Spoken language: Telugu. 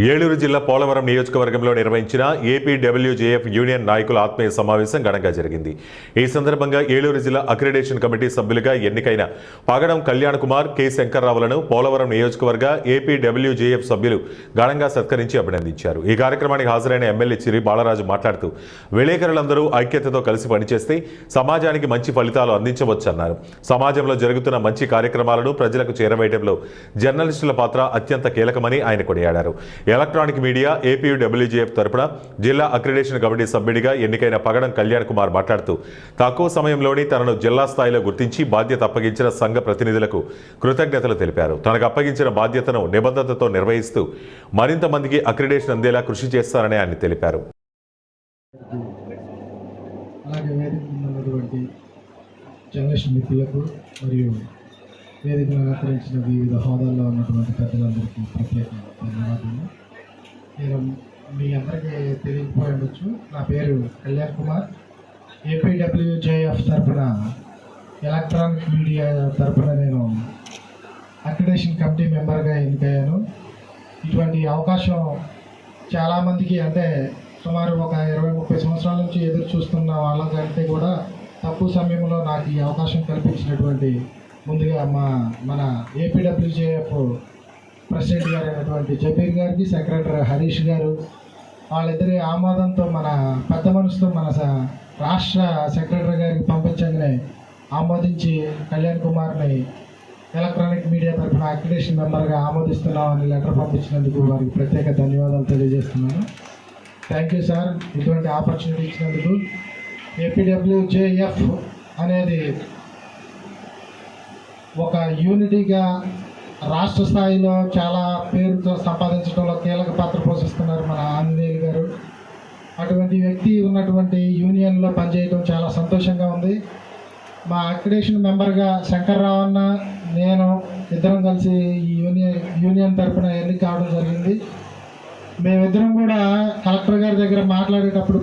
ఏలూరు జిల్లా పోలవరం నియోజకవర్గంలో నిర్వహించిన ఏపీడబ్ల్యూజేఎఫ్ యూనియన్ నాయకుల ఆత్మీయ సమావేశం ఘనంగా జరిగింది. ఈ సందర్భంగా ఏలూరు జిల్లా అక్రిడేషన్ కమిటీ సభ్యులుగా ఎన్నికైన పగడం కళ్యాణ్ కుమార్, కె శంకర్రావులను పోలవరం నియోజకవర్గ ఏపీడబ్ల్యూజేఎఫ్ సభ్యులు ఘనంగా సత్కరించి అభినందించారు. ఈ కార్యక్రమానికి హాజరైన ఎమ్మెల్యే చిరి బాలరాజు మాట్లాడుతూ విలేకరులందరూ ఐక్యతతో కలిసి పనిచేస్తే సమాజానికి మంచి ఫలితాలు అందించవచ్చన్నారు. సమాజంలో జరుగుతున్న మంచి కార్యక్రమాలను ప్రజలకు చేరవేయడంలో జర్నలిస్టుల పాత్ర అత్యంత కీలకమని ఆయన కొనియాడారు. ఎలక్ట్రానిక్ మీడియా ఏపీడబ్ల్యూజేఎఫ్ తరపున జిల్లా అక్రిడేషన్ కమిటీ సభ్యుడిగా ఎన్నికైన పగడం కళ్యాణ్ కుమార్ మాట్లాడుతూ తక్కువ సమయంలోనే తనను జిల్లా స్థాయిలో గుర్తించి బాధ్యత అప్పగించిన సంఘ ప్రతినిధులకు కృతజ్ఞతలు తెలిపారు. తనకు అప్పగించిన బాధ్యతను నిబద్ధతతో నిర్వహిస్తూ మరింత మందికి అక్రిడేషన్ అందేలా కృషి చేస్తారని ఆయన తెలిపారు. వేదికను అలంకరించిన వివిధ హోదాల్లో ఉన్నటువంటి పెద్దలందరికీ ప్రత్యేక ధన్యవాదాలు. నేను మీ అందరికీ తెలియకపోయి ఉండొచ్చు, నా పేరు కళ్యాణ్ కుమార్. ఏపీడబ్ల్యూజేఎఫ్ తరఫున ఎలక్ట్రానిక్ మీడియా తరఫున నేను అక్రిడేషన్ కమిటీ మెంబర్గా ఎన్నికయ్యాను. ఇటువంటి అవకాశం చాలామందికి, అంటే సుమారు ఒక 20-30 సంవత్సరాల నుంచి ఎదురు చూస్తున్న వాళ్ళకంటే కూడా తక్కువ సమయంలో నాకు ఈ అవకాశం కల్పించినటువంటి ముందుగా మన ఏపీడబ్ల్యూజేఎఫ్ ప్రెసిడెంట్ గారు అయినటువంటి జబీర్ గారికి, సెక్రటరీ హరీష్ గారు, వాళ్ళిద్దరి ఆమోదంతో మన పెద్ద మనసుతో మన రాష్ట్ర సెక్రటరీ గారికి పంపించగానే ఆమోదించి కళ్యాణ్ కుమార్ని ఎలక్ట్రానిక్ మీడియా తరఫున అక్రిడేషన్ మెంబర్గా ఆమోదిస్తున్నామని లెటర్ పంపించినందుకు వారికి ప్రత్యేక ధన్యవాదాలు తెలియజేస్తున్నాను. థ్యాంక్ యూ సార్, ఇటువంటి ఆపర్చునిటీ ఇచ్చినందుకు. ఏపీడబ్ల్యూజేఎఫ్ అనేది ఒక యూనిటీగా రాష్ట్ర స్థాయిలో చాలా పేరుతో సంపాదించడంలో కీలక పాత్ర పోషిస్తున్నారు మన ఆంజనేయులు గారు. అటువంటి వ్యక్తి ఉన్నటువంటి యూనియన్లో పనిచేయడం చాలా సంతోషంగా ఉంది. మా అక్రిడేషన్ మెంబర్గా శంకర్రావు అన్న, నేను ఇద్దరం కలిసి ఈ యూనియన్ తరఫున ఎన్నిక కావడం జరిగింది. మేమిద్దరం కూడా కలెక్టర్ గారి దగ్గర మాట్లాడేటప్పుడు